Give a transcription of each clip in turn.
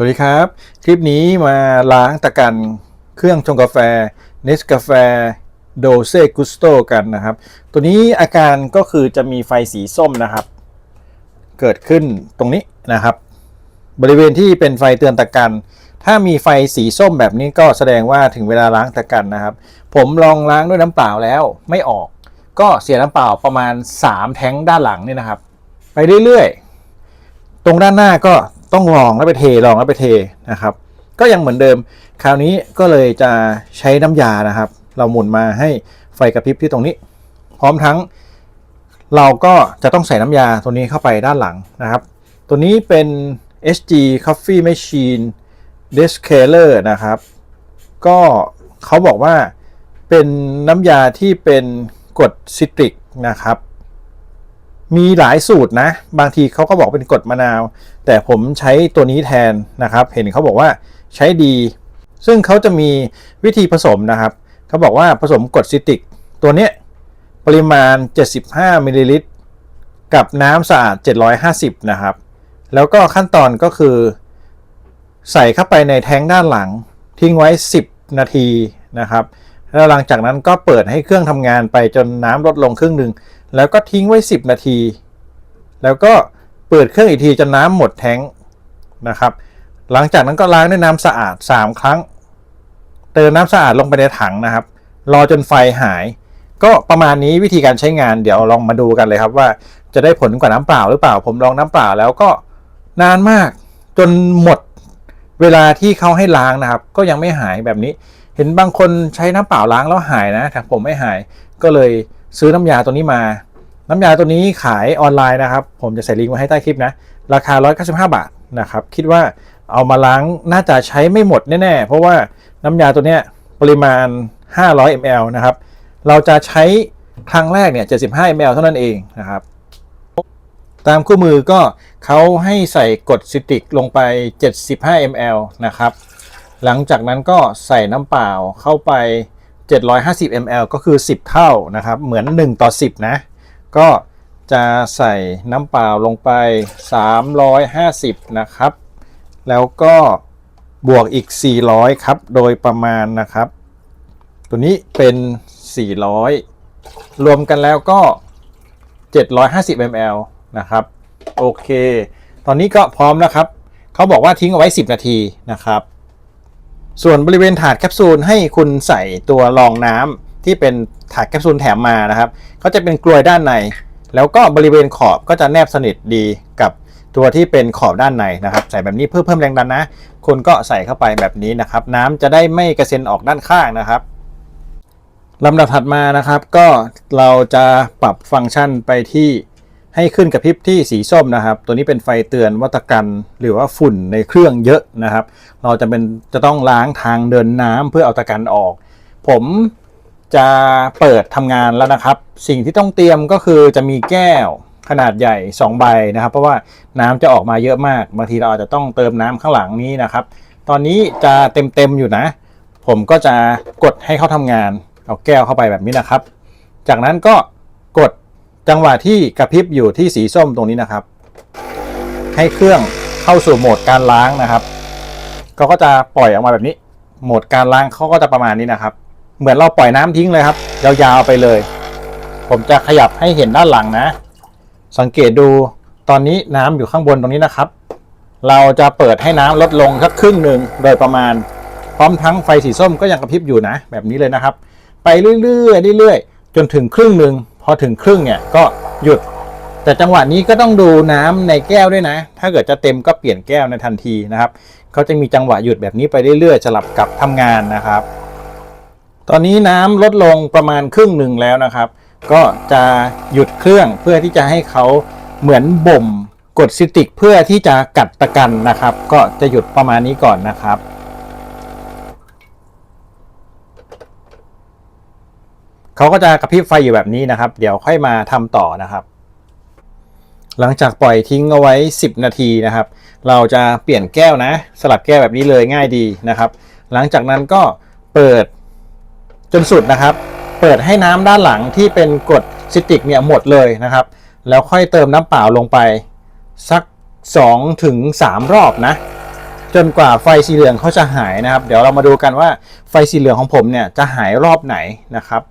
วัสดีครับคลิปนี้มาล้างตะกันเครื่องชงกาแฟ Nescafe Dolce Gusto กันนะครับตัวนี้อาการก็คือจะมีไฟสีส้มนะครับเกิดขึ้นตรงนี้นะครับบริเวณที่เป็นไฟเตือนตะกันถ้ามีไฟสีส้มแบบนี้ก็แสดงว่าถึงเวลาล้างตะกันนะครับผมลองล้างด้วยน้ำเปล่าแล้วไม่ออกก็เสียน้ำเปล่าประมาณ3แท้งด้านหลังนี่นะครับไปเรื่อยๆตรงด้านหน้าก็ต้องลองแล้วไปเทนะครับก็ยังเหมือนเดิมคราวนี้ก็เลยจะใช้น้ำยานะครับเราหมุนมาให้ไฟกระพริบที่ตรงนี้พร้อมทั้งเราก็จะต้องใส่น้ำยาตัวนี้เข้าไปด้านหลังนะครับตัวนี้เป็น SG Coffee Machine Descaler นะครับก็เขาบอกว่าเป็นน้ำยาที่เป็นกรดซิตริกนะครับมีหลายสูตรนะบางทีเขาก็บอกเป็นกรดมะนาวแต่ผมใช้ตัวนี้แทนนะครับเห็นเขาบอกว่าใช้ดีซึ่งเขาจะมีวิธีผสมนะครับเขาบอกว่าผสมกรดซิตริกตัวนี้ปริมาณ75มิลลิลิตรกับน้ำสะอาด750นะครับแล้วก็ขั้นตอนก็คือใส่เข้าไปในแท้งด้านหลังทิ้งไว้10นาทีนะครับแล้วหลังจากนั้นก็เปิดให้เครื่องทำงานไปจนน้ำลดลงครึ่งหนึ่งแล้วก็ทิ้งไว้10นาทีแล้วก็เปิดเครื่องอีกทีจนน้ำหมดแท้งนะครับหลังจากนั้นก็ล้างด้วยน้ำสะอาด3ครั้งเติมน้ำสะอาดลงไปในถังนะครับรอจนไฟหายก็ประมาณนี้วิธีการใช้งานเดี๋ยวลองมาดูกันเลยครับว่าจะได้ผลกว่าน้ำเปล่าหรือเปล่าผมลองน้ำเปล่าแล้วก็นานมากจนหมดเวลาที่เขาให้ล้างนะครับก็ยังไม่หายแบบนี้เห็นบางคนใช้น้ำเปล่าล้างแล้วหายนะแต่ผมไม่หายก็เลยซื้อน้ำยาตัวนี้มาน้ำยาตัวนี้ขายออนไลน์นะครับผมจะใส่ลิงก์ไว้ให้ใต้คลิปนะราคา195 บาทนะครับคิดว่าเอามาล้างน่าจะใช้ไม่หมดแน่ๆเพราะว่าน้ำยาตัวเนี้ยปริมาณ500 ml นะครับเราจะใช้ครั้งแรกเนี่ย75 ml เท่านั้นเองนะครับตามคู่มือก็เขาให้ใส่กรดซิตริกลงไป75 ml นะครับหลังจากนั้นก็ใส่น้ำเปล่าเข้าไป750 ml ก็คือ10เท่านะครับเหมือน1:10นะก็จะใส่น้ำเปล่าลงไป350นะครับแล้วก็บวกอีก400ครับโดยประมาณนะครับตัวนี้เป็น400รวมกันแล้วก็750 ml นะครับโอเคตอนนี้ก็พร้อมนะครับเขาบอกว่าทิ้งเอาไว้10นาทีนะครับส่วนบริเวณถาดแคปซูลให้คุณใส่ตัวรองน้ำที่เป็นถาดแคปซูลแถมมานะครับเขาจะเป็นกลวยด้านในแล้วก็บริเวณขอบก็จะแนบสนิทดีกับตัวที่เป็นขอบด้านในนะครับใส่แบบนี้เพื่อเพิ่มแรงดันนะคุณก็ใส่เข้าไปแบบนี้นะครับน้ำจะได้ไม่กระเซ็นออกด้านข้างนะครับลำดับถัดมานะครับก็เราจะปรับฟังก์ชันไปที่ให้ขึ้นกระพริบที่สีส้มนะครับตัวนี้เป็นไฟเตือนวัตกันหรือว่าฝุ่นในเครื่องเยอะนะครับเราจะต้องล้างทางเดินน้ำเพื่อเอาตะกันออกผมจะเปิดทำงานแล้วนะครับสิ่งที่ต้องเตรียมก็คือจะมีแก้วขนาดใหญ่2ใบนะครับเพราะว่าน้ำจะออกมาเยอะมากบางทีเราอาจจะต้องเติมน้ำข้างหลังนี้นะครับตอนนี้จะเต็มอยู่นะผมก็จะกดให้เขาทำงานเอาแก้วเข้าไปแบบนี้นะครับจากนั้นก็กดจังหวะที่กระพริบอยู่ที่สีส้มตรงนี้นะครับให้เครื่องเข้าสู่โหมดการล้างนะครับก็จะปล่อยออกมาแบบนี้โหมดการล้างเขาก็จะประมาณนี้นะครับเหมือนเราปล่อยน้ำทิ้งเลยครับยาวๆไปเลยผมจะขยับให้เห็นด้านหลังนะสังเกตดูตอนนี้น้ำอยู่ข้างบนตรงนี้นะครับเราจะเปิดให้น้ำลดลงสักครึ่งหนึ่งโดยประมาณพร้อมทั้งไฟสีส้มก็ยังกระพริบอยู่นะแบบนี้เลยนะครับไปเรื่อยๆจนถึงครึ่งหนึ่งพอถึงครึ่งเนี่ยก็หยุดแต่จังหวะนี้ก็ต้องดูน้ำในแก้วด้วยนะถ้าเกิดจะเต็มก็เปลี่ยนแก้วในทันทีนะครับเขาจะมีจังหวะหยุดแบบนี้ไปเรื่อยๆสลับกับทำงานนะครับตอนนี้น้ำลดลงประมาณครึ่งหนึ่งแล้วนะครับก็จะหยุดเครื่องเพื่อที่จะให้เขาเหมือนบ่มกรดซิตริกเพื่อที่จะกัดตะกันนะครับก็จะหยุดประมาณนี้ก่อนนะครับเขาก็จะกระพริบไฟอยู่แบบนี้นะครับเดี๋ยวค่อยมาทำต่อนะครับหลังจากปล่อยทิ้งเอาไว้10นาทีนะครับเราจะเปลี่ยนแก้วนะสลับแก้วแบบนี้เลยง่ายดีนะครับหลังจากนั้นก็เปิดจนสุดนะครับเปิดให้น้ำด้านหลังที่เป็นกรดซิตริกเนี่ยหมดเลยนะครับแล้วค่อยเติมน้ำเปล่าลงไปสัก2 ถึง 3รอบนะ จนกว่าไฟสีเหลืองเขาจะหายนะครับ เดี๋ยวเรามาดูกันว่าไฟสีเหลืองของผมเนี่ยจะหายรอบไหนนะครับ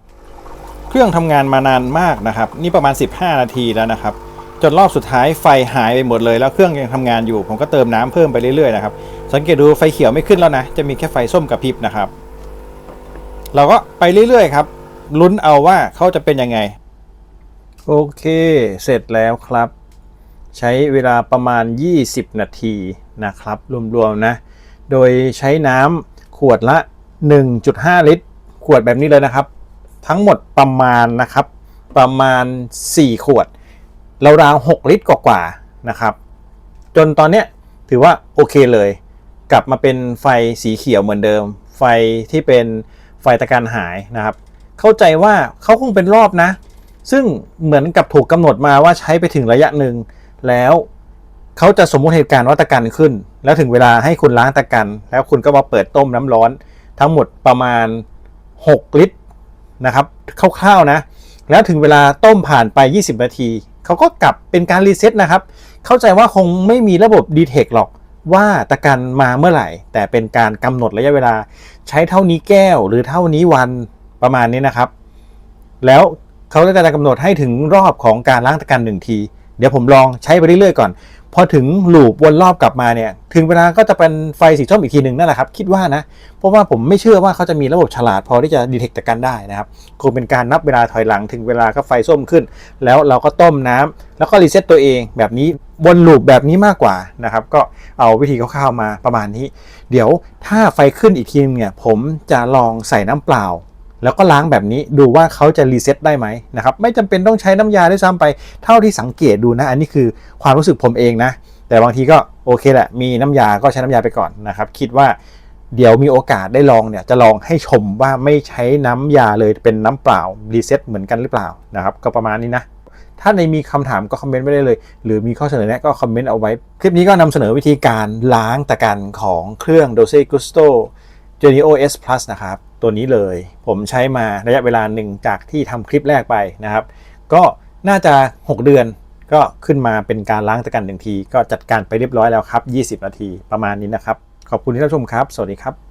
เครื่องทำงานมานานมากนะครับนี่ประมาณ15 นาทีแล้วนะครับจนรอบสุดท้ายไฟหายไปหมดเลยแล้วเครื่องยังทำงานอยู่ผมก็เติมน้ำเพิ่มไปเรื่อยๆนะครับสังเกตดูไฟเขียวไม่ขึ้นแล้วนะจะมีแค่ไฟส้มกระพริบนะครับเราก็ไปเรื่อยๆครับลุ้นเอาว่าเขาจะเป็นยังไงโอเคเสร็จแล้วครับใช้เวลาประมาณ20 นาทีนะครับรวมๆนะโดยใช้น้ำขวดละ 1.5 ลิตรขวดแบบนี้เลยนะครับทั้งหมดประมาณนะครับประมาณ4 ขวดราวๆ6 ลิตรกว่าๆนะครับจนตอนเนี้ยถือว่าโอเคเลยกลับมาเป็นไฟสีเขียวเหมือนเดิมไฟที่เป็นไฟตะการหายนะครับเข้าใจว่าเขาคงเป็นรอบนะซึ่งเหมือนกับถูกกำหนดมาว่าใช้ไปถึงระยะหนึ่งแล้วเขาจะสมมุติเหตุการณ์ว่าตะกันขึ้นแล้วถึงเวลาให้คุณล้างตะกันแล้วคุณก็มาเปิดต้มน้ำร้อนทั้งหมดประมาณ6 ลิตรนะครับคร่าวๆนะแล้วถึงเวลาต้มผ่านไป20 นาทีเขาก็กลับเป็นการรีเซ็ตนะครับเข้าใจว่าคงไม่มีระบบดีเทคหรอกว่าตะกันมาเมื่อไหร่แต่เป็นการกำหนดระยะเวลาใช้เท่านี้แก้วหรือเท่านี้วันประมาณนี้นะครับแล้วเขาจะกำหนดให้ถึงรอบของการล้างตะกัน1 ทีเดี๋ยวผมลองใช้ไปเรื่อยๆก่อนพอถึงลูปวนรอบกลับมาเนี่ยถึงเวลาก็จะเป็นไฟสีส้มอีกทีหนึ่งนั่นแหละครับคิดว่านะเพราะว่าผมไม่เชื่อว่าเขาจะมีระบบฉลาดพอที่จะดีเทคตะกันได้นะครับคงเป็นการนับเวลาถอยหลังถึงเวลาก็ไฟส้มขึ้นแล้วเราก็ต้มน้ำแล้วก็รีเซ็ตตัวเองแบบนี้วนลูปแบบนี้มากกว่านะครับก็เอาวิธีคร่าวๆมาประมาณนี้เดี๋ยวถ้าไฟขึ้นอีกทีนึงเนี่ยผมจะลองใส่น้ำเปล่าแล้วก็ล้างแบบนี้ดูว่าเขาจะรีเซ็ตได้ไหมนะครับไม่จำเป็นต้องใช้น้ำยาด้วยซ้ำไปเท่าที่สังเกตดูนะอันนี้คือความรู้สึกผมเองนะแต่บางทีก็โอเคแหละมีน้ำยาก็ใช้น้ำยาไปก่อนนะครับคิดว่าเดี๋ยวมีโอกาสได้ลองเนี่ยจะลองให้ชมว่าไม่ใช้น้ำยาเลยเป็นน้ำเปล่ารีเซ็ตเหมือนกันหรือเปล่านะครับก็ประมาณนี้นะถ้าในมีคำถามก็คอมเมนต์ไว้ได้เลยหรือมีข้อเสนอแนะก็คอมเมนต์เอาไว้คลิปนี้ก็นำเสนอวิธีการล้างตะกันของเครื่อง Dolce Gusto Genio S Plus นะครับตัวนี้เลยผมใช้มาระยะเวลาหนึ่งจากที่ทำคลิปแรกไปนะครับก็น่าจะ6 เดือนก็ขึ้นมาเป็นการล้างตะกัน1 ทีก็จัดการไปเรียบร้อยแล้วครับ20 นาทีประมาณนี้นะครับขอบคุณที่รับชมครับสวัสดีครับ